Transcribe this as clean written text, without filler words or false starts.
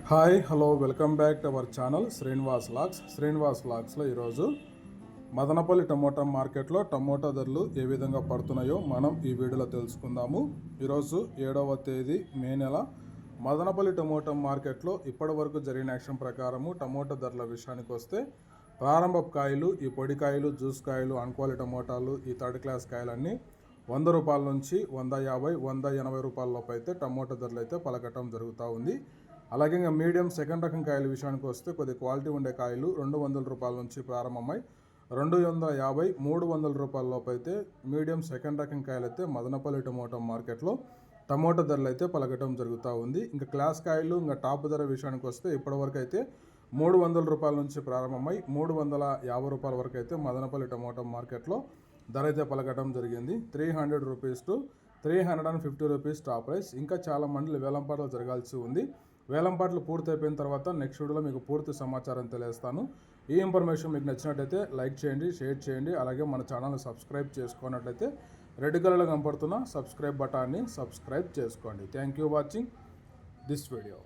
Hi hello welcome back to our channel Srinivas వ్లాగ్స్లో ఈరోజు Madanapalle tomato మార్కెట్లో టమోటా ధరలు ఏ విధంగా పడుతున్నాయో మనం ఈ వీడియోలో తెలుసుకుందాము. ఈరోజు 7వ తేదీ మే నెల మదనపల్లి టమోటా మార్కెట్లో ఇప్పటి వరకు జరిగిన యాక్షన్ ప్రకారము టమోటా ధరల విషయానికి వస్తే ప్రారంభపు కాయలు, ఈ పొడి కాయలు, జ్యూస్ కాయలు, అన్క్వాలిటీ టమోటాలు, ఈ థర్డ్ క్లాస్ కాయలన్నీ 100 రూపాయల నుంచి 150, 180 రూపాయల లోపు అయితే టమోటా ధరలు అయితే పలకటం జరుగుతూ ఉంది. అలాగే ఇంకా మీడియం సెకండ్ రకం కాయల విషయానికి వస్తే కొద్ది క్వాలిటీ ఉండే కాయలు 200 రూపాయల నుంచి ప్రారంభమై 250, 300 రూపాయల లోపు అయితే మీడియం సెకండ్ రకం కాయలు అయితే మదనపల్లి టమోటా మార్కెట్లో టమోటా ధరలు అయితే పలకటం జరుగుతూ ఉంది. ఇంకా క్లాస్ కాయలు ఇంకా టాప్ ధర విషయానికి వస్తే ఇప్పటివరకు అయితే 300 రూపాయల నుంచి ప్రారంభమై 350 రూపాయల వరకు అయితే మదనపల్లి టమోటా మార్కెట్లో ధర అయితే పలకటం జరిగింది. 300 rupees to 350 rupees top price. ఇంకా చాలా మండలి వేలంపాటలు జరగాల్సి ఉంది. వేలంపాట్లు పూర్తి అయిపోయిన తర్వాత నెక్స్ట్ వీడియోలో మీకు పూర్తి సమాచారం తెలియజేస్తాను. ఈ ఇన్ఫర్మేషన్ మీకు నచ్చినట్టయితే లైక్ చేయండి, షేర్ చేయండి. అలాగే మన ఛానల్ని సబ్స్క్రైబ్ చేసుకున్నట్లయితే రెడ్ కలర్లో కనపడుతున్న సబ్స్క్రైబ్ బటాన్ని సబ్స్క్రైబ్ చేసుకోండి. Thank you watching this video.